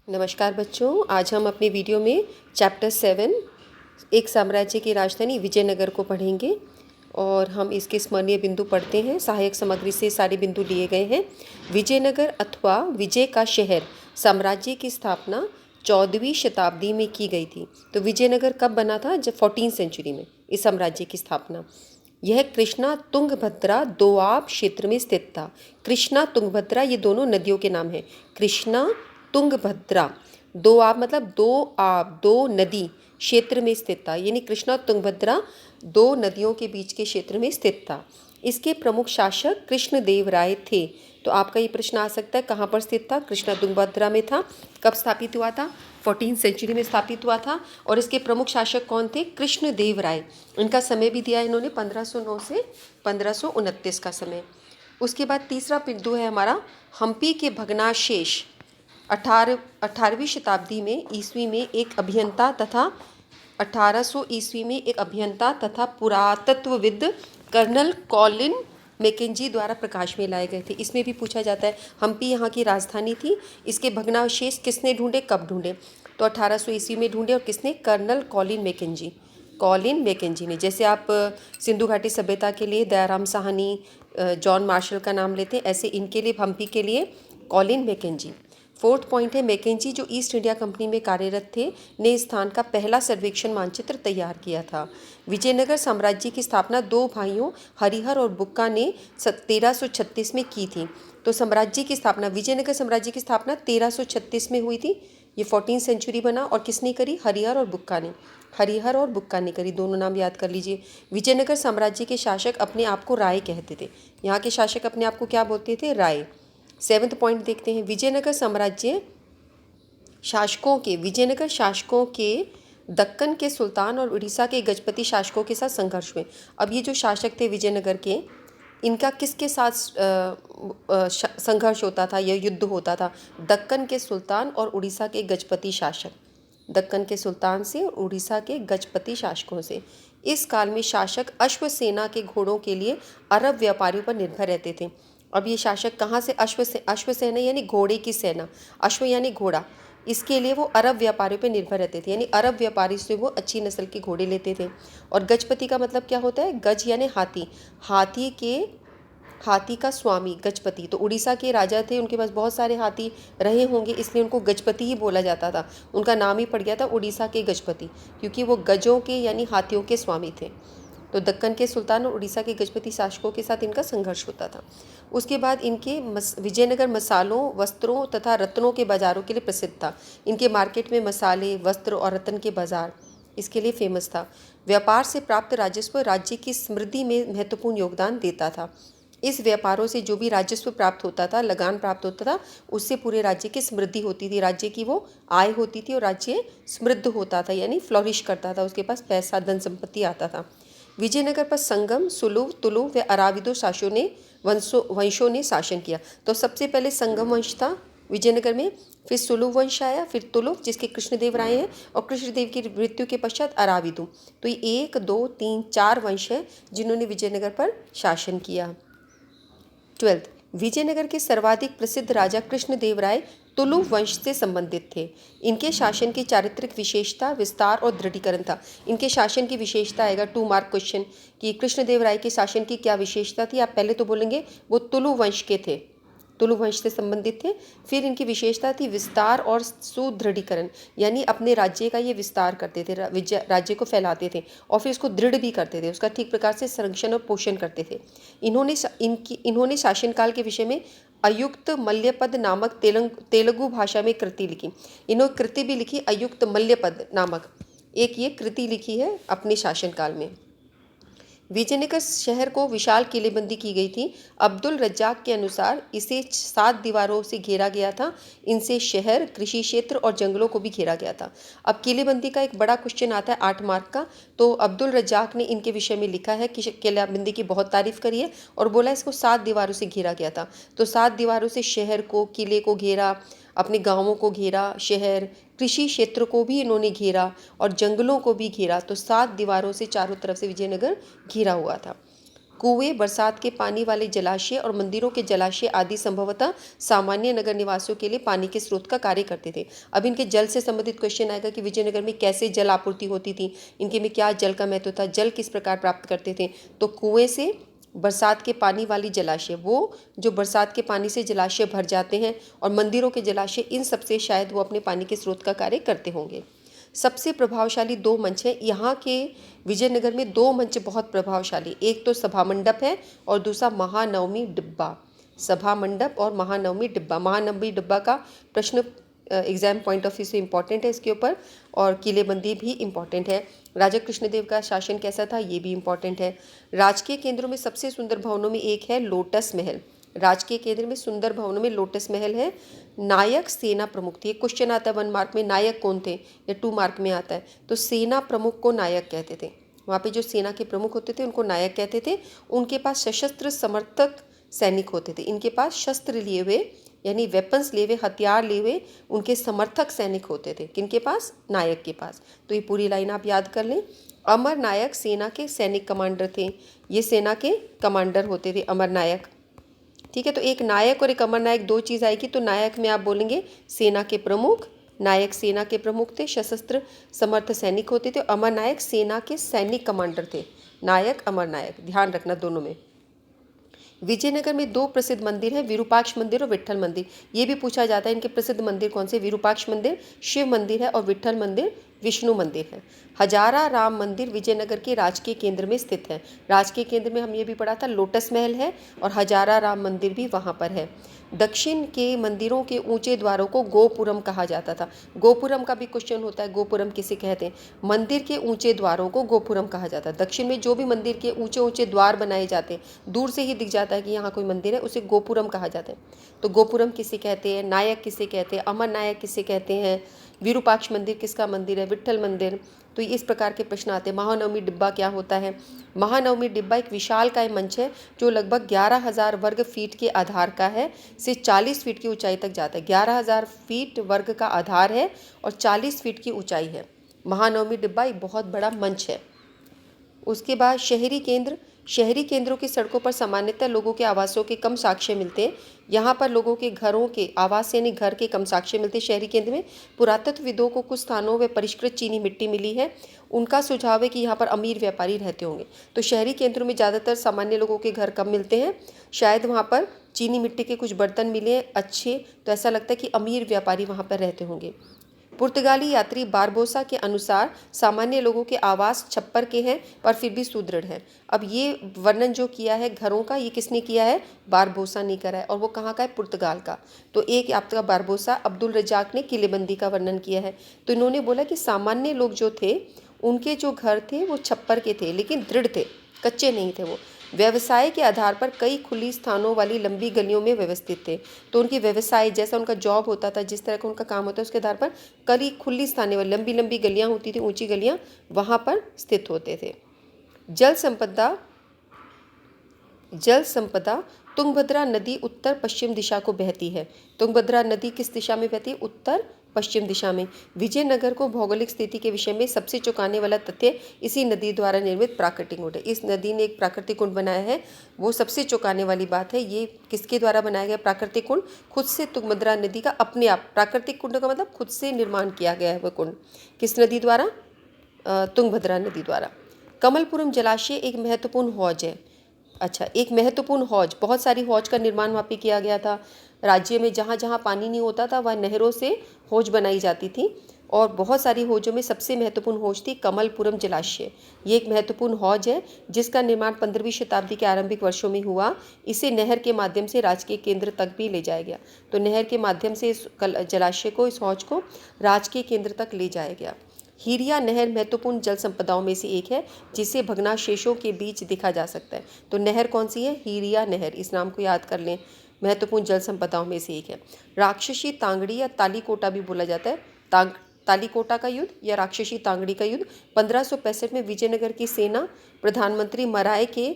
नमस्कार बच्चों, आज हम अपने वीडियो में चैप्टर 7 एक साम्राज्य की राजधानी विजयनगर को पढ़ेंगे और हम इसके स्मरणीय बिंदु पढ़ते हैं। सहायक सामग्री से सारे बिंदु लिए गए हैं। विजयनगर अथवा विजय का शहर साम्राज्य की स्थापना 14वीं शताब्दी में की गई थी। तो विजयनगर कब बना था? जब 14वीं सेंचुरी में इस साम्राज्य की स्थापना। यह कृष्णा तुंगभद्रा दोआब क्षेत्र में स्थित था। कृष्णा तुंगभद्रा ये दोनों नदियों के नाम हैं। कृष्णा तुंगभद्रा दोआब मतलब दो आब, दो नदी क्षेत्र में स्थित था, यानी कृष्णा तुंगभद्रा दो नदियों के बीच के क्षेत्र में स्थित था। इसके प्रमुख शासक कृष्णदेव राय थे। तो आपका ये प्रश्न आ सकता है, कहाँ पर स्थित था? कृष्णा तुंगभद्रा में था। कब स्थापित हुआ था? 14वीं सेंचुरी में स्थापित हुआ था। और इसके प्रमुख शासक कौन थे? कृष्णदेव राय। इनका समय भी दिया इन्होंने 1509 से 1529 का समय। उसके बाद तीसरा बिंदु है हमारा हम्पी के भग्नावशेष। 18वीं शताब्दी में ईस्वी में एक अभियंता तथा 1800 ईस्वी में एक अभियंता तथा पुरातत्वविद कर्नल कॉलिन मैकेंजी द्वारा प्रकाश में लाए गए थे। इसमें भी पूछा जाता है हम्पी यहाँ की राजधानी थी। इसके भग्नावशेष किसने ढूंढे, कब ढूंढे? तो 1800 ईस्वी में ढूंढे। और किसने? कर्नल कॉलिन मैकेंजी ने। जैसे आप सिंधु घाटी सभ्यता के लिए दयाराम साहनी, जॉन मार्शल का नाम लेते हैं, ऐसे इनके लिए हम्पी के लिए कॉलिन मैकेंजी। फोर्थ पॉइंट है मैकेंजी जो ईस्ट इंडिया कंपनी में कार्यरत थे ने स्थान का पहला सर्वेक्षण मानचित्र तैयार किया था। विजयनगर साम्राज्य की स्थापना दो भाइयों हरिहर और बुक्का ने 1336 में की थी। तो साम्राज्य की स्थापना, विजयनगर साम्राज्य की स्थापना 1336 में हुई थी। ये 14वीं सेंचुरी बना। और किसने करी? हरिहर और बुक्का ने करी। दोनों नाम याद कर लीजिए। विजयनगर साम्राज्य के शासक अपने आप को राय कहते थे। यहाँ के शासक अपने आप को क्या बोलते थे? राय। 7वां पॉइंट देखते हैं, विजयनगर शासकों के दक्कन के सुल्तान और उड़ीसा के गजपति शासकों के साथ संघर्ष हुए। अब ये जो शासक थे विजयनगर के, इनका किसके साथ संघर्ष होता था या युद्ध होता था? दक्कन के सुल्तान और उड़ीसा के गजपति शासक, दक्कन के सुल्तान से और उड़ीसा के गजपति शासकों से। इस काल में शासक अश्वसेना के घोड़ों के लिए अरब व्यापारियों पर निर्भर रहते थे। अब ये शासक कहाँ से? अश्वसेना यानी घोड़े की सेना, अश्व यानी घोड़ा, इसके लिए वो अरब व्यापारियों पर निर्भर रहते थे, यानी अरब व्यापारी से वो अच्छी नस्ल के घोड़े लेते थे। और गजपति का मतलब क्या होता है? गज यानी हाथी, हाथी का स्वामी गजपति। तो उड़ीसा के राजा थे, उनके पास बहुत सारे हाथी रहे होंगे, इसलिए उनको गजपति ही बोला जाता था। उनका नाम ही पड़ गया था उड़ीसा के गजपति, क्योंकि वो गजों के यानी हाथियों के स्वामी थे। तो दक्कन के सुल्तान और उड़ीसा के गजपति शासकों के साथ इनका संघर्ष होता था। उसके बाद इनके विजयनगर मसालों, वस्त्रों तथा रत्नों के बाज़ारों के लिए प्रसिद्ध था। इनके मार्केट में मसाले, वस्त्र और रत्न के बाज़ार इसके लिए फेमस था। व्यापार से प्राप्त राजस्व राज्य की समृद्धि में महत्वपूर्ण योगदान देता था। इस व्यापारों से जो भी राजस्व प्राप्त होता था, लगान प्राप्त होता था, उससे पूरे राज्य की समृद्धि होती थी, राज्य की वो आय होती थी और राज्य समृद्ध होता था, यानी फ्लोरिश करता था, उसके पास पैसा धन संपत्ति आता था। विजयनगर पर संगम, सुलुव, तुलुव व अराविदो वंशों ने शासन किया। तो सबसे पहले संगम वंश था विजयनगर में, फिर सुलुव वंश आया, फिर तुलुव जिसके कृष्णदेव राय हैं, और कृष्णदेव की मृत्यु के पश्चात अराविदु। तो ये 1, 2, 3, 4 वंश हैं जिन्होंने विजयनगर पर शासन किया। 12th, विजयनगर के सर्वाधिक प्रसिद्ध राजा कृष्णदेव राय तुलुव वंश से संबंधित थे। इनके शासन की चारित्रिक विशेषता विस्तार और दृढ़ीकरण था। इनके शासन की विशेषता आएगा 2 मार्क क्वेश्चन कि कृष्णदेव राय के शासन की क्या विशेषता थी। आप पहले तो बोलेंगे वो तुलुव वंश के थे, तुलुव वंश से संबंधित थे। फिर इनकी विशेषता थी विस्तार और सुदृढ़ीकरण, यानी अपने राज्य का ये विस्तार करते थे, राज्य को फैलाते थे और फिर इसको दृढ़ भी करते थे, उसका ठीक प्रकार से संरक्षण और पोषण करते थे। इन्होंने शासनकाल के विषय में अयुक्त मल्यपद नामक तेलुगु भाषा में कृति लिखी। इन्होंने कृति भी लिखी, अयुक्त मल्यपद नामक एक ये कृति लिखी है अपने शासनकाल में। विजयनगर शहर को विशाल किलेबंदी की गई थी। अब्दुल रज्जाक के अनुसार इसे 7 दीवारों से घेरा गया था। इनसे शहर, कृषि क्षेत्र और जंगलों को भी घेरा गया था। अब किलेबंदी का एक बड़ा क्वेश्चन आता है 8 मार्क का। तो अब्दुल रज्जाक ने इनके विषय में लिखा है कि किलेबंदी की बहुत तारीफ करी है और बोला इसको 7 दीवारों से घेरा गया था। तो 7 दीवारों से शहर को, किले को घेरा, अपने गांवों को घेरा, शहर, कृषि क्षेत्र को भी इन्होंने घेरा और जंगलों को भी घेरा। तो 7 दीवारों से चारों तरफ से विजयनगर घिरा हुआ था। कुएं, बरसात के पानी वाले जलाशय और मंदिरों के जलाशय आदि संभवतः सामान्य नगर निवासियों के लिए पानी के स्रोत का कार्य करते थे। अब इनके जल से संबंधित क्वेश्चन आएगा कि विजयनगर में कैसे जल आपूर्ति होती थी, इनके में क्या जल का महत्व था, जल किस प्रकार प्राप्त करते थे। तो कुएं से, बरसात के पानी वाली जलाशय, वो जो बरसात के पानी से जलाशय भर जाते हैं, और मंदिरों के जलाशय, इन सबसे शायद वो अपने पानी के स्रोत का कार्य करते होंगे। सबसे प्रभावशाली 2 मंच हैं यहाँ के विजयनगर में। 2 मंच बहुत प्रभावशाली, एक तो सभा मंडप है और दूसरा महानवमी डिब्बा। सभा मंडप और महानवमी डिब्बा। महानवमी डिब्बा का प्रश्न एग्जाम पॉइंट ऑफ व्यू से इम्पॉर्टेंट है इसके ऊपर, और किलेबंदी भी इम्पॉर्टेंट है। राजा कृष्णदेव का शासन कैसा था, ये भी इम्पॉर्टेंट है। राजकीय केंद्रों में सबसे सुंदर भवनों में एक है लोटस महल। राजकीय केंद्र में सुंदर भवनों में लोटस महल है। नायक सेना प्रमुख थे, क्वेश्चन आता है 1 मार्क में, नायक कौन थे, या 2 मार्क में आता है। तो सेना प्रमुख को नायक कहते थे। वहाँ पे जो सेना के प्रमुख होते थे उनको नायक कहते थे। उनके पास सशस्त्र समर्थक सैनिक होते थे। इनके पास शस्त्र लिए हुए, यानी वेपन्स लिए हुए, हथियार लिए हुए उनके समर्थक सैनिक होते थे। किनके पास, नायक के पास। तो ये पूरी लाइन आप याद कर लें। अमर नायक सेना के सैनिक कमांडर थे, ये सेना के कमांडर होते थे अमर नायक। ठीक है, तो एक नायक और एक अमर नायक 2 चीज़ आएगी। तो नायक में आप बोलेंगे सेना के प्रमुख, नायक सेना के प्रमुख थे, सशस्त्र समर्थ सैनिक होते थे। अमर नायक सेना के सैनिक कमांडर थे। नायक, अमर नायक, ध्यान रखना दोनों में। विजयनगर में 2 प्रसिद्ध मंदिर हैं, विरूपाक्ष मंदिर और विट्ठल मंदिर। ये भी पूछा जाता है इनके प्रसिद्ध मंदिर कौन से। विरूपाक्ष मंदिर शिव मंदिर है और विट्ठल मंदिर विष्णु मंदिर है। हजारा राम मंदिर विजयनगर के राजकीय केंद्र में स्थित है। राजकीय केंद्र में हम ये भी पढ़ा था, लोटस महल है और हजारा राम मंदिर भी वहाँ पर है। दक्षिण के मंदिरों के ऊंचे द्वारों को गोपुरम कहा जाता था। गोपुरम का भी क्वेश्चन होता है, गोपुरम किसे कहते हैं। मंदिर के ऊंचे द्वारों को गोपुरम कहा जाता है। दक्षिण में जो भी मंदिर के ऊंचे ऊंचे द्वार बनाए जाते हैं, दूर से ही दिख जाता है कि यहाँ कोई मंदिर है, उसे गोपुरम कहा जाता है। तो गोपुरम किसे कहते हैं, नायक किसे कहते हैं, अमर नायक किसे कहते हैं, विरूपाक्ष मंदिर किसका मंदिर है, विट्ठल मंदिर। तो इस प्रकार के प्रश्न आते हैं। महानवमी डिब्बा क्या होता है। महानवमी डिब्बा एक विशालकाय मंच है जो लगभग 11,000 वर्ग फीट के आधार का है, से 40 फीट की ऊंचाई तक जाता है। 11,000 फीट वर्ग का आधार है और 40 फीट की ऊंचाई है। महानवमी डिब्बा एक बहुत बड़ा मंच है। उसके बाद शहरी केंद्र। शहरी केंद्रों की सड़कों पर सामान्यतः लोगों के आवासों के कम साक्ष्य मिलते हैं। यहाँ पर लोगों के घरों के, आवास यानी घर के, कम साक्ष्य मिलते हैं शहरी केंद्र में। पुरातत्वविदों को कुछ स्थानों में परिष्कृत चीनी मिट्टी मिली है। उनका सुझाव है कि यहाँ पर अमीर व्यापारी रहते होंगे। तो शहरी केंद्रों में ज़्यादातर सामान्य लोगों के घर कम मिलते हैं, शायद वहाँ पर चीनी मिट्टी के कुछ बर्तन मिले अच्छे, तो ऐसा लगता है कि अमीर व्यापारी वहाँ पर रहते होंगे। पुर्तगाली यात्री बारबोसा के अनुसार सामान्य लोगों के आवास छप्पर के हैं पर फिर भी सुदृढ़ हैं। अब ये वर्णन जो किया है घरों का, ये किसने किया है, बारबोसा ने करा है, और वो कहाँ का है, पुर्तगाल का। तो एक आपका बारबोसा, अब्दुल रजाक ने किलेबंदी का वर्णन किया है। तो इन्होंने बोला कि सामान्य लोग जो थे उनके जो घर थे वो छप्पर के थे, लेकिन दृढ़ थे, कच्चे नहीं थे वो। व्यवसाय के आधार पर कई खुली स्थानों वाली लंबी गलियों में व्यवस्थित थे। तो उनकी व्यवसाय, जैसा उनका जॉब होता था, जिस तरह का उनका काम होता है, उसके आधार पर कई खुली स्थानें वाली लंबी लंबी गलियां होती थी, ऊंची गलियां, वहां पर स्थित होते थे। जल संपदा। जल संपदा। तुंगभद्रा नदी उत्तर पश्चिम दिशा को बहती है। तुंगभद्रा नदी किस दिशा में बहती है, उत्तर पश्चिम दिशा में। विजयनगर को भौगोलिक स्थिति के विषय में सबसे चौंकाने वाला तथ्य इसी नदी द्वारा निर्मित प्राकृतिक कुंड है। इस नदी ने एक प्राकृतिक कुंड बनाया है, वो सबसे चौंकाने वाली बात है। ये किसके द्वारा बनाया गया प्राकृतिक कुंड, खुद से तुंगभद्रा नदी का अपने आप। प्राकृतिक कुंड का मतलब खुद से निर्माण किया गया है वह कुंड। किस नदी द्वारा, तुंगभद्रा नदी द्वारा। कमलपुरम जलाशय एक महत्वपूर्ण हौज है। अच्छा, एक महत्वपूर्ण हौज, बहुत सारी हौज का निर्माण वहाँ पे किया गया था। राज्य में जहाँ जहाँ पानी नहीं होता था वह नहरों से हौज बनाई जाती थी, और बहुत सारी हौजों में सबसे महत्वपूर्ण हौज थी कमलपुरम जलाशय। ये एक महत्वपूर्ण हौज है जिसका निर्माण 15वीं शताब्दी के आरंभिक वर्षों में हुआ। इसे नहर के माध्यम से राजकीय केंद्र तक भी ले जाया गया। तो नहर के माध्यम से इस जलाशय को, इस हौज को राजकीय केंद्र तक ले जाया गया। हीरिया नहर महत्वपूर्ण जल संपदाओं में से एक है जिसे भग्नावशेषों के बीच देखा जा सकता है। तो नहर कौन सी है, हीरिया नहर, इस नाम को याद कर लें। महत्वपूर्ण जल संपदाओं में से एक है। राक्षसी तांगड़ी या तालीकोटा भी बोला जाता है। तालीकोटा का युद्ध या राक्षसी तांगड़ी का युद्ध 1565 में विजयनगर की सेना प्रधानमंत्री मराय के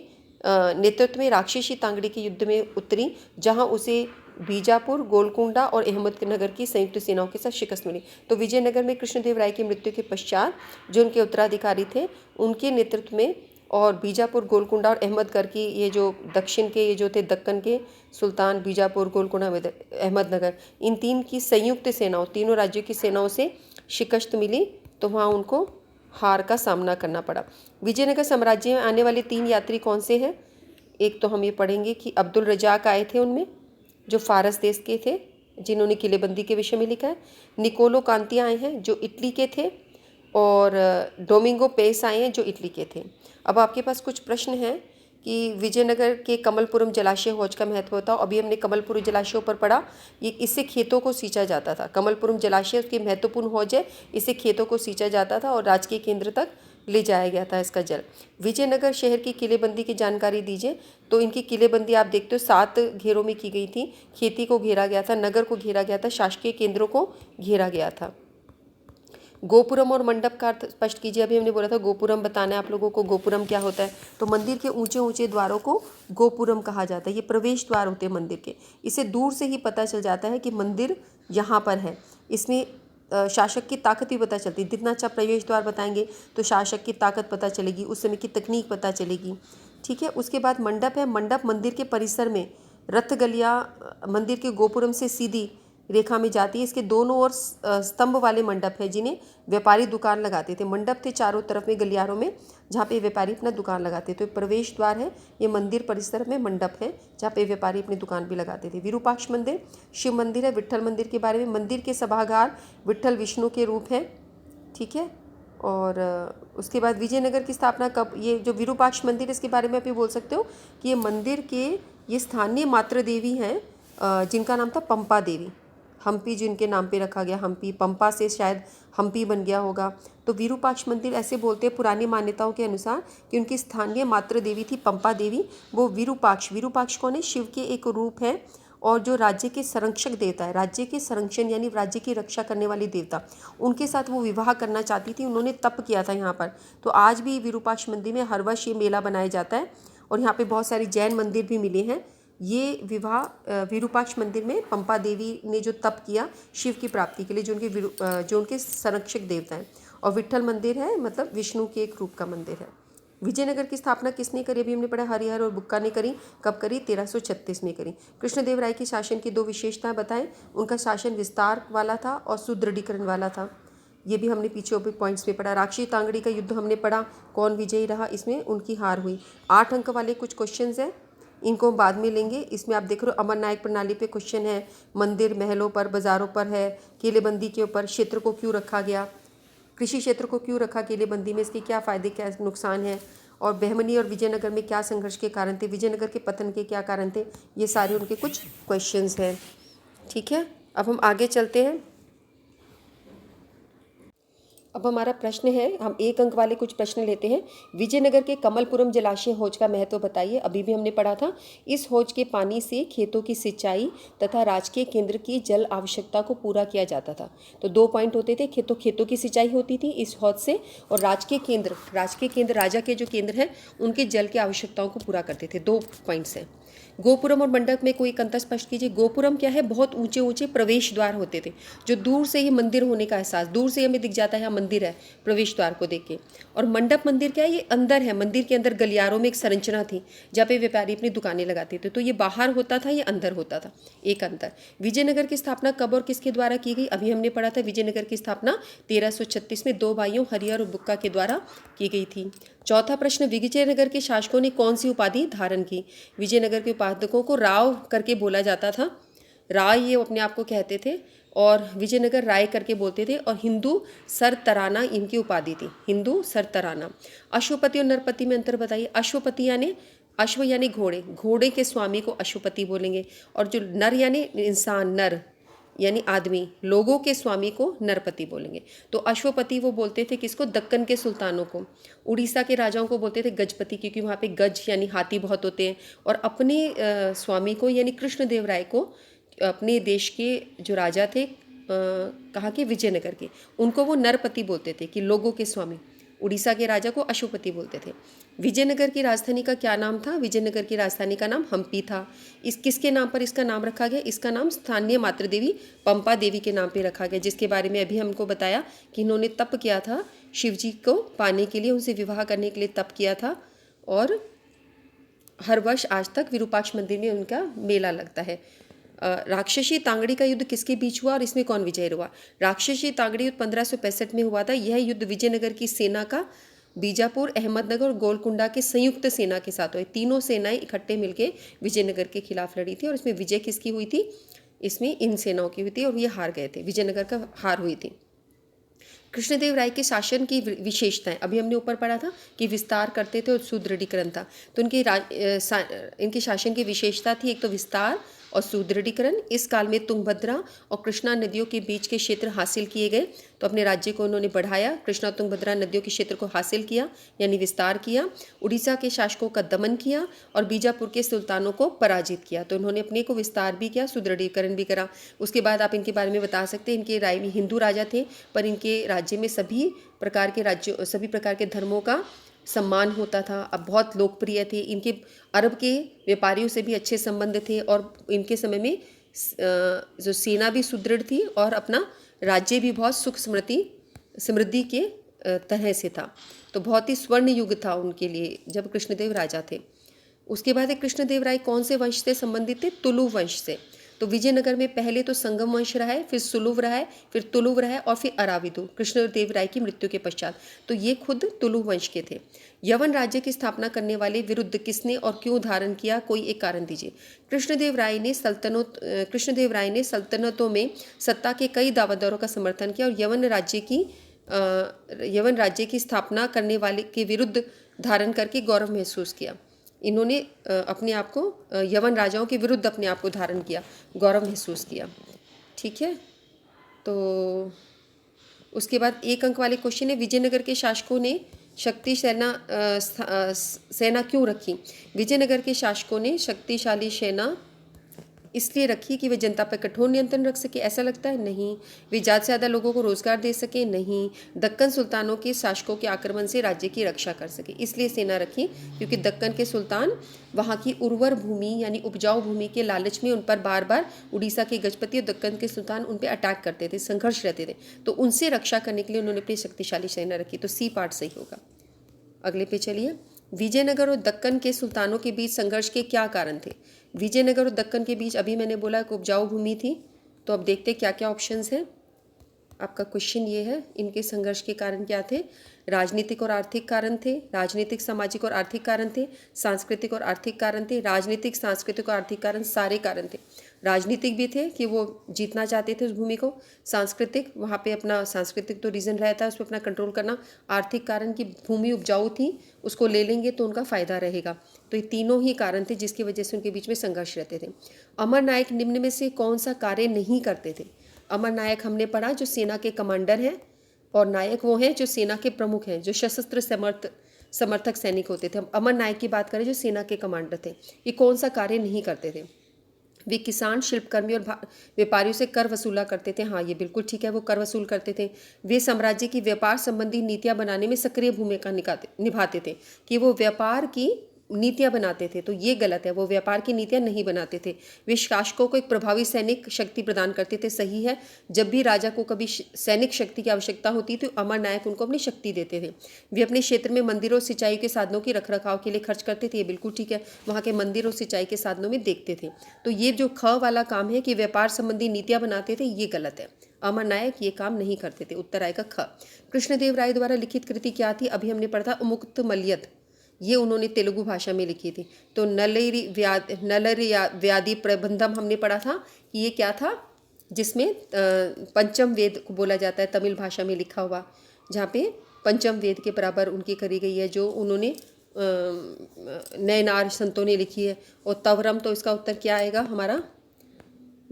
नेतृत्व में राक्षसी तांगड़ी के युद्ध में उतरी, जहां उसे बीजापुर, गोलकुंडा और अहमदनगर की संयुक्त सेनाओं के साथ शिकस्त मिली। तो विजयनगर में कृष्णदेव राय की मृत्यु के पश्चात जो उनके उत्तराधिकारी थे, उनके नेतृत्व में और बीजापुर, गोलकुंडा और अहमदगढ़ की ये जो दक्षिण के ये जो थे दक्कन के सुल्तान, बीजापुर, गोलकुंडा, अहमदनगर, इन 3 की संयुक्त सेनाओं, तीनों राज्यों की सेनाओं से शिकस्त मिली, तो वहाँ उनको हार का सामना करना पड़ा। विजयनगर साम्राज्य में आने वाले 3 यात्री कौन से हैं? एक तो हम ये पढ़ेंगे कि अब्दुल रजाक आए थे उनमें, जो फारस देश के थे, जिन्होंने किलेबंदी के विषय में लिखा है। निकोलो कांति आए हैं जो इटली के थे, और डोमिंगो पेस आए हैं जो इटली के थे। अब आपके पास कुछ प्रश्न हैं कि विजयनगर के कमलपुरम जलाशय हौज का महत्व होता है। अभी हमने कमलपुरम जलाशय पर पढ़ा, ये इससे खेतों को सींचा जाता था। कमलपुरम जलाशय उसकी महत्वपूर्ण हौज है, इससे खेतों को सींचा जाता था और राजकीय केंद्र तक ले जाया गया था इसका जल। विजयनगर शहर की किलेबंदी की जानकारी दीजिए। तो इनकी किलेबंदी आप देखते हो 7 घेरों में की गई थी। खेती को घेरा गया था, नगर को घेरा गया था, शासकीय केंद्रों को घेरा गया था। गोपुरम और मंडप का अर्थ स्पष्ट कीजिए। अभी हमने बोला था गोपुरम बताना है आप लोगों को। गोपुरम क्या होता है? तो मंदिर के ऊंचे ऊंचे द्वारों को गोपुरम कहा जाता है। ये प्रवेश द्वार होते हैं मंदिर के। इसे दूर से ही पता चल जाता है कि मंदिर यहाँ पर है। इसमें शासक की ताकत भी पता चलती है। जितना अच्छा प्रवेश द्वार बताएंगे तो शासक की ताकत पता चलेगी, उस समय की तकनीक पता चलेगी। ठीक है। उसके बाद मंडप है। मंडप मंदिर के परिसर में रथ गलिया मंदिर के गोपुरम से सीधी रेखा में जाती है। इसके दोनों ओर स्तंभ वाले मंडप है जिन्हें व्यापारी दुकान लगाते थे। मंडप थे चारों तरफ में गलियारों में, जहाँ पे व्यापारी अपना दुकान लगाते थे। तो प्रवेश द्वार है, ये मंदिर परिसर में मंडप है जहाँ पे व्यापारी अपनी दुकान भी लगाते थे। विरूपाक्ष मंदिर शिव मंदिर है। विट्ठल मंदिर के बारे में, मंदिर के सभागार विट्ठल विष्णु के रूप हैं। ठीक है। और उसके बाद विजयनगर की स्थापना कब? ये जो विरूपाक्ष मंदिर, इसके बारे में आप ये बोल सकते हो कि ये मंदिर के ये स्थानीय मातृ देवी हैं, जिनका नाम था पंपा देवी। हम्पी जिनके नाम पे रखा गया, हम्पी, पंपा से शायद हम्पी बन गया होगा। तो विरूपाक्ष मंदिर ऐसे बोलते हैं पुरानी मान्यताओं के अनुसार कि उनकी स्थानीय मातृ देवी थी पंपा देवी। वो विरूपाक्ष, विरूपाक्ष कौन है? शिव के एक रूप है और जो राज्य के संरक्षक देवता है, राज्य के संरक्षण यानी राज्य की रक्षा करने वाली देवता, उनके साथ वो विवाह करना चाहती थी। उन्होंने तप किया था यहाँ पर। तो आज भी विरूपाक्ष मंदिर में हर वर्ष ये मेला बनाया जाता है और यहाँ पे बहुत सारी जैन मंदिर भी मिले हैं। ये विवाह विरूपाक्ष मंदिर में पंपा देवी ने जो तप किया शिव की प्राप्ति के लिए, जो उनके संरक्षक देवता हैं। और विट्ठल मंदिर है, मतलब विष्णु के एक रूप का मंदिर है। विजयनगर की स्थापना किसने करी? अभी हमने पढ़ा हरिहर और बुक्का ने करी। कब करी? 1336 में करी। कृष्णदेव राय के शासन की 2 विशेषताएं बताएं। उनका शासन विस्तार वाला था और सुदृढ़ीकरण वाला था। ये भी हमने पीछे पॉइंट्स में पढ़ा। राक्षी तांगड़ी का युद्ध हमने पढ़ा, कौन विजयी रहा? इसमें उनकी हार हुई। 8 अंक वाले कुछ क्वेश्चन हैं, इनको हम बाद में लेंगे। इसमें आप देख रहे हो अमर नायक प्रणाली पे क्वेश्चन है, मंदिर महलों पर, बाजारों पर है, किलेबंदी के ऊपर, क्षेत्र को क्यों रखा गया, कृषि क्षेत्र को क्यों रखा किलेबंदी में, इसके क्या फ़ायदे क्या नुकसान है, और बहमनी और विजयनगर में क्या संघर्ष के कारण थे, विजयनगर के पतन के क्या कारण थे। ये सारे उनके कुछ क्वेश्चंस हैं। ठीक है। अब हम आगे चलते हैं। अब हमारा प्रश्न है, हम 1 अंक वाले कुछ प्रश्न लेते हैं। विजयनगर के कमलपुरम जलाशय हौज का महत्व बताइए। अभी भी हमने पढ़ा था, इस हौज के पानी से खेतों की सिंचाई तथा राजकीय केंद्र की जल आवश्यकता को पूरा किया जाता था। तो 2 पॉइंट होते थे, खेतों की सिंचाई होती थी इस हौज से, और राजकीय केंद्र राजा के जो केंद्र हैं उनके जल की आवश्यकताओं को पूरा करते थे। 2 पॉइंट्स हैं। गोपुरम और मंडप में कोई अंतर स्पष्ट कीजिए। गोपुरम क्या है? बहुत ऊंचे ऊंचे प्रवेश द्वार होते थे, जो दूर से ही मंदिर होने का एहसास, दूर से हमें दिख जाता है मंदिर है प्रवेश द्वार को देख के। और मंडप मंदिर क्या है? ये अंदर है, मंदिर के अंदर गलियारों में एक संरचना थी जहाँ पे व्यापारी अपनी दुकानें लगाते थे। तो ये बाहर होता था, ये अंदर होता था, एक अंतर। विजयनगर की स्थापना कब और किसके द्वारा की गई? अभी हमने पढ़ा था, विजयनगर की स्थापना 1336 में 2 भाइयों हरिहर और बुक्का के द्वारा की गई थी। चौथा प्रश्न, विजयनगर के शासकों ने कौन सी उपाधि धारण की? विजयनगर के उपासकों को राव करके बोला जाता था, राय ये अपने आप को कहते थे, और विजयनगर राय करके बोलते थे। और हिंदू सरतराना इनकी उपाधि थी, हिंदू सरतराना। अश्वपति और नरपति में अंतर बताइए। अश्वपति यानी अश्व यानी घोड़े, घोड़े के स्वामी को अश्वपति बोलेंगे, और जो नर यानी इंसान, नर यानी आदमी, लोगों के स्वामी को नरपति बोलेंगे। तो अश्वपति वो बोलते थे किसको? दक्कन के सुल्तानों को। उड़ीसा के राजाओं को बोलते थे गजपति, क्योंकि वहाँ पे गज यानी हाथी बहुत होते हैं। और अपने स्वामी को यानी कृष्णदेव राय को, अपने देश के जो राजा थे कहाँ के? विजयनगर के, उनको वो नरपति बोलते थे कि लोगों के स्वामी। उड़ीसा के राजा को अशुपति बोलते थे। विजयनगर की राजधानी का क्या नाम था? विजयनगर की राजधानी का नाम हम्पी था। इस किसके नाम पर इसका नाम रखा गया? इसका नाम स्थानीय मातृदेवी पंपा देवी के नाम पे रखा गया, जिसके बारे में अभी हमको बताया कि इन्होंने तप किया था शिव जी को पाने के लिए, उनसे विवाह करने के लिए तप किया था। और हर वर्ष आज तक विरूपाक्ष मंदिर में उनका मेला लगता है। राक्षसी तांगड़ी का युद्ध किसके बीच हुआ और इसमें कौन विजयी हुआ? राक्षसी तांगड़ी युद्ध 1565 में हुआ था। यह युद्ध विजयनगर की सेना का बीजापुर, अहमदनगर और गोलकुंडा के संयुक्त सेना के साथ हुए। तीनों सेनाएं इकट्ठे मिलकर विजयनगर के खिलाफ लड़ी थी और इसमें विजय किसकी हुई थी? इसमें इन सेनाओं की हुई थी और ये हार गए थे, विजयनगर का हार हुई थी। कृष्णदेव राय के शासन की विशेषताएं, अभी हमने ऊपर पढ़ा था कि विस्तार करते थे और सुदृढ़ीकरण था। तो इनके शासन की विशेषता थी एक तो विस्तार और सुदृढ़ीकरण। इस काल में तुंगभद्रा और कृष्णा नदियों के बीच के क्षेत्र हासिल किए गए, तो अपने राज्य को उन्होंने बढ़ाया। कृष्णा तुंगभद्रा नदियों के क्षेत्र को हासिल किया यानी विस्तार किया। उड़ीसा के शासकों का दमन किया और बीजापुर के सुल्तानों को पराजित किया। तो उन्होंने अपने को विस्तार भी किया, सुदृढ़ीकरण भी करा। उसके बाद आप इनके बारे में बता सकते हैं, इनके राय में हिंदू राजा थे, पर इनके राज्य में सभी प्रकार के धर्मों का सम्मान होता था। अब बहुत लोकप्रिय थे। इनके अरब के व्यापारियों से भी अच्छे संबंध थे और इनके समय में जो सेना भी सुदृढ़ थी और अपना राज्य भी बहुत सुख समृद्धि के तरह से था। तो बहुत ही स्वर्ण युग था उनके लिए जब कृष्णदेव राजा थे। उसके बाद कृष्णदेव राय कौन से वंश से संबंधित थे? तुलु वंश से। तो विजयनगर में पहले तो संगम वंश रहा है, फिर सुलुव रहा है, फिर तुलुव रहा है और फिर अराविदु कृष्णदेव राय की मृत्यु के पश्चात। तो ये खुद तुलु वंश के थे। यवन राज्य की स्थापना करने वाले विरुद्ध किसने और क्यों धारण किया? कोई एक कारण दीजिए। कृष्णदेव राय ने सल्तनतों में सत्ता के कई दावेदारों का समर्थन किया और यवन राज्य की स्थापना करने वाले के विरुद्ध धारण करके गौरव महसूस किया। इन्होंने अपने आप को यवन राजाओं के विरुद्ध अपने आप को धारण किया, गौरव महसूस किया। ठीक है, तो उसके बाद 1 अंक वाले क्वेश्चन है, विजयनगर के शासकों ने शक्ति सेना क्यों रखी? विजयनगर के शासकों ने शक्तिशाली सेना इसलिए रखी कि वे जनता पर कठोर नियंत्रण रख सके। ऐसा लगता है? नहीं। वे ज़्यादा से ज़्यादा लोगों को रोजगार दे सके? नहीं। दक्कन सुल्तानों के शासकों के आक्रमण से राज्य की रक्षा कर सके, इसलिए सेना रखी, क्योंकि दक्कन के सुल्तान वहाँ की उर्वर भूमि यानी उपजाऊ भूमि के लालच में उन पर बार बार उड़ीसा के गजपति और दक्कन के सुल्तान उन पर अटैक करते थे, संघर्ष रहते थे। तो उनसे रक्षा करने के लिए उन्होंने अपनी शक्तिशाली सेना रखी। तो सी पार्ट सही होगा। अगले पे चलिए। विजयनगर और दक्कन के सुल्तानों के बीच संघर्ष के क्या कारण थे? विजयनगर और दक्कन के बीच अभी मैंने बोला कि उपजाऊ भूमि थी। तो अब देखते क्या क्या ऑप्शंस हैं। आपका क्वेश्चन ये है, इनके संघर्ष के कारण क्या थे? राजनीतिक और आर्थिक कारण थे, राजनीतिक, सामाजिक और आर्थिक कारण थे, सांस्कृतिक और आर्थिक कारण थे। राजनीतिक, सांस्कृतिक और आर्थिक कारण सारे कारण थे। राजनीतिक भी थे कि वो जीतना चाहते थे उस भूमि को। सांस्कृतिक, वहाँ पे अपना सांस्कृतिक तो रीज़न रहता है, उस पर अपना कंट्रोल करना। आर्थिक कारण की भूमि उपजाऊ थी, उसको ले लेंगे तो उनका फ़ायदा रहेगा। तो ये तीनों ही कारण थे जिसकी वजह से उनके बीच में संघर्ष रहते थे। अमर नायक निम्न में से कौन सा कार्य नहीं करते थे? अमर नायक हमने पढ़ा जो सेना के कमांडर हैं, और नायक वो हैं जो सेना के प्रमुख हैं, जो सशस्त्र समर्थक सैनिक होते थे। हम अमर नायक की बात करें जो सेना के कमांडर थे, ये कौन सा कार्य नहीं करते थे? वे किसान, शिल्पकर्मी और व्यापारियों से कर वसूला करते थे। हाँ, ये बिल्कुल ठीक है, वो कर वसूल करते थे। वे साम्राज्य की व्यापार संबंधी नीतियाँ बनाने में सक्रिय भूमिका निभाते थे, कि वो व्यापार की नीतियाँ बनाते थे। तो ये गलत है, वो व्यापार की नीतियाँ नहीं बनाते थे। वे शासकों को एक प्रभावी सैनिक शक्ति प्रदान करते थे। सही है, जब भी राजा को कभी सैनिक शक्ति की आवश्यकता होती तो अमर नायक उनको अपनी शक्ति देते थे। वे अपने क्षेत्र में मंदिरों, सिंचाई के साधनों की रखरखाव के लिए खर्च करते थे। ये बिल्कुल ठीक है, वहाँ के मंदिर और सिंचाई के साधनों में देखते थे। तो ये जो ख वाला काम है कि व्यापार संबंधी नीतियाँ बनाते थे, ये गलत है। अमर नायक ये काम नहीं करते थे। उत्तर आएगा ख। कृष्णदेव राय द्वारा लिखित कृति क्या थी? अभी हमने पढ़ा था उमुक्त मल्यद, ये उन्होंने तेलुगु भाषा में लिखी थी। तो नलरी व्याधि प्रबंधम हमने पढ़ा था कि ये क्या था, जिसमें पंचम वेद को बोला जाता है, तमिल भाषा में लिखा हुआ, जहाँ पे पंचम वेद के बराबर उनकी करी गई है, जो उन्होंने नयनार संतों ने लिखी है। और तवरम, तो इसका उत्तर क्या आएगा हमारा?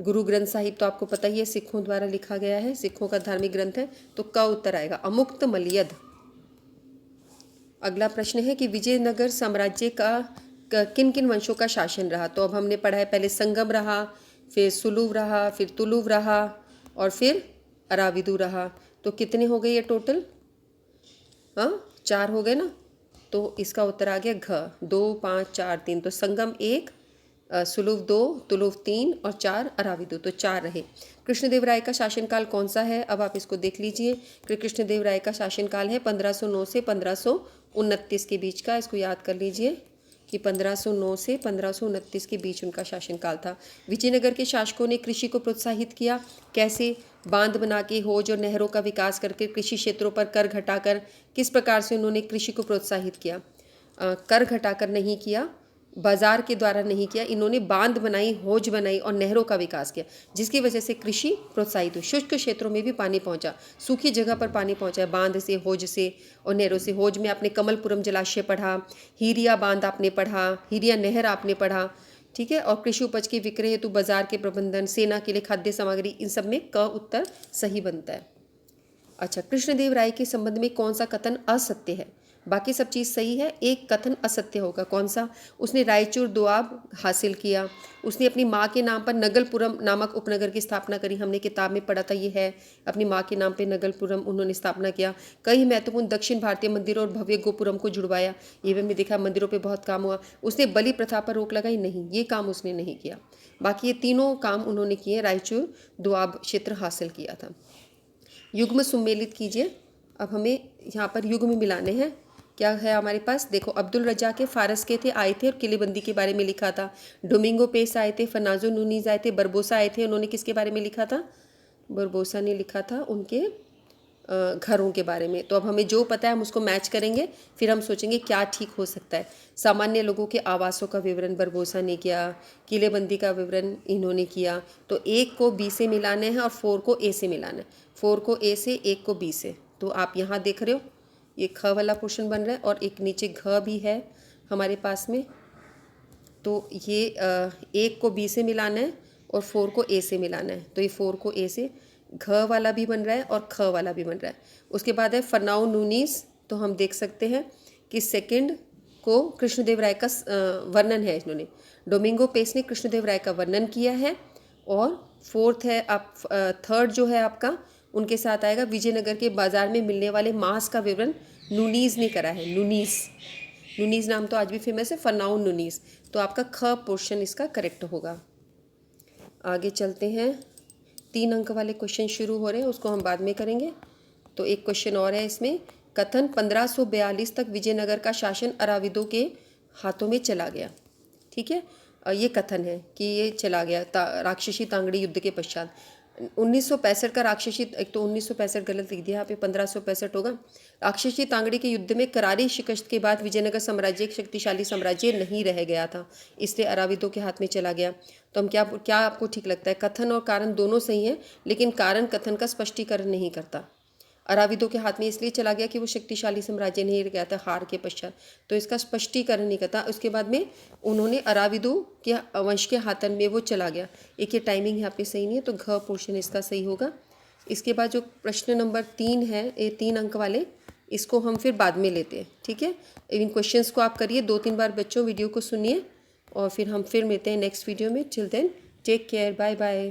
गुरु ग्रंथ साहिब तो आपको पता ही है, सिखों द्वारा लिखा गया है, सिखों का धार्मिक ग्रंथ है। तो का उत्तर आएगा अमुक्त मल्यद। अगला प्रश्न है कि विजयनगर साम्राज्य का किन किन वंशों का शासन रहा? तो अब हमने पढ़ा है, पहले संगम रहा, फिर सुलुव रहा, फिर तुलुव रहा और फिर अराविदु रहा। तो कितने हो गए ये टोटल? हाँ, 4 हो गए ना। तो इसका उत्तर आ गया घ। 2, 5, 4, 3। तो संगम 1, सुलभ 2, तुलुभ 3 और 4 अराविदु, तो 4 रहे। कृष्णदेवराय का शासनकाल कौन सा है, अब आप इसको देख लीजिए कि कृष्णदेवराय का शासनकाल है 1509 से 1529 के बीच का। इसको याद कर लीजिए कि 1509 से 1529 के बीच उनका शासनकाल था। विजयनगर के शासकों ने कृषि को प्रोत्साहित किया। कैसे? बांध बना के, हौज और नहरों का विकास करके, कृषि क्षेत्रों पर कर घटाकर। किस प्रकार से उन्होंने कृषि को प्रोत्साहित किया? कर घटाकर नहीं किया, बाजार के द्वारा नहीं किया, इन्होंने बांध बनाई, हौज बनाई और नहरों का विकास किया, जिसकी वजह से कृषि प्रोत्साहित हुई। शुष्क क्षेत्रों में भी पानी पहुंचा, सूखी जगह पर पानी पहुंचा, बांध से, हौज से और नहरों से। हौज में आपने कमलपुरम जलाशय पढ़ा, हीरिया बांध आपने पढ़ा, हीरिया नहर आपने पढ़ा, ठीक है। और कृषि उपज के विक्रय हेतु बाजार के प्रबंधन, सेना के लिए खाद्य सामग्री, इन सब में क उत्तर सही बनता है। अच्छा, कृष्णदेव राय के संबंध में कौन सा कथन असत्य है? बाकी सब चीज़ सही है, एक कथन असत्य होगा। कौन सा? उसने रायचूर दोआब हासिल किया, उसने अपनी माँ के नाम पर नगलपुरम नामक उपनगर की स्थापना करी। हमने किताब में पढ़ा था, ये है, अपनी माँ के नाम पे नगलपुरम उन्होंने स्थापना किया। कई महत्वपूर्ण दक्षिण भारतीय मंदिरों और भव्य गोपुरम को जुड़वाया, ये भी हमने देखा, मंदिरों पर बहुत काम हुआ। उसने बलि प्रथा पर रोक लगाई, नहीं, ये काम उसने नहीं किया। बाकी ये तीनों काम उन्होंने किए, रायचूर दोआब क्षेत्र हासिल किया था। युग्म सुमेलित कीजिए। अब हमें यहाँ पर युग्म मिलाने हैं। क्या है हमारे पास? देखो, अब्दुल रजा के फारस के थे, आए थे और किलेबंदी के बारे में लिखा था। डोमिंगो पेस आए थे, फर्नाजो नूनीज आए थे, बरबोसा आए थे, उन्होंने किसके बारे में लिखा था? बरबोसा ने लिखा था उनके घरों के बारे में। तो अब हमें जो पता है हम उसको मैच करेंगे, फिर हम सोचेंगे क्या ठीक हो सकता है। सामान्य लोगों के आवासों का विवरण बरबोसा ने किया, किलेबंदी का विवरण इन्होंने किया। तो 1 को बी से मिलाना है और 4 को ए से मिलाना है। 4 को ए से, 1 को बी से। तो आप यहाँ देख रहे हो, ये ख वाला पोर्शन बन रहा है और एक नीचे घ भी है हमारे पास में। तो ये 1 को बी से मिलाना है और 4 को ए से मिलाना है। तो ये 4 को ए से, घ वाला भी बन रहा है और ख वाला भी बन रहा है। उसके बाद है फरनाओ नूनीस। तो हम देख सकते हैं कि सेकंड को कृष्णदेव राय का वर्णन है इन्होंने। डोमिंगो पेस ने कृष्णदेव राय का वर्णन किया है। और फोर्थ है आप, थर्ड जो है आपका, उनके साथ आएगा विजयनगर के बाजार में मिलने वाले मांस का विवरण नूनीज ने करा है। नूनीज नाम तो आज भी फेमस है, फरनाओ नूनीज। तो आपका ख पोर्शन इसका करेक्ट होगा। आगे चलते हैं, 3 अंक वाले क्वेश्चन शुरू हो रहे हैं, उसको हम बाद में करेंगे। तो एक क्वेश्चन और है इसमें, कथन 1542 तक विजयनगर का शासन अराविदों के हाथों में चला गया। ठीक है, ये कथन है कि ये चला गया राक्षसी तांगड़ी युद्ध के पश्चात। 1965 का राक्षसी, एक तो 1965 गलत लिख दिया यहाँ पे, 1565 होगा। राक्षसी तांगड़ी के युद्ध में करारी शिकस्त के बाद विजयनगर साम्राज्य एक शक्तिशाली साम्राज्य नहीं रह गया था, इसलिए अराविदों के हाथ में चला गया। तो हम क्या आपको ठीक लगता है? कथन और कारण दोनों सही हैं, लेकिन कारण कथन का स्पष्टीकरण नहीं करता। अराविदों के हाथ में इसलिए चला गया कि वो शक्तिशाली साम्राज्य नहीं रह गया था हार के पश्चात, तो इसका स्पष्टीकरण नहीं करता। उसके बाद में उन्होंने अराविदों के वंश के हाथन में वो चला गया। एक ये टाइमिंग यहाँ पे सही नहीं है, तो घ पोर्शन इसका सही होगा। इसके बाद जो प्रश्न नंबर 3 है, ये 3 अंक वाले, इसको हम फिर बाद में लेते हैं। ठीक है, इन क्वेश्चंस को आप करिए 2-3 बार, बच्चों वीडियो को सुनिए, और फिर हम फिर मिलते हैं नेक्स्ट वीडियो में। Till then take care, bye bye.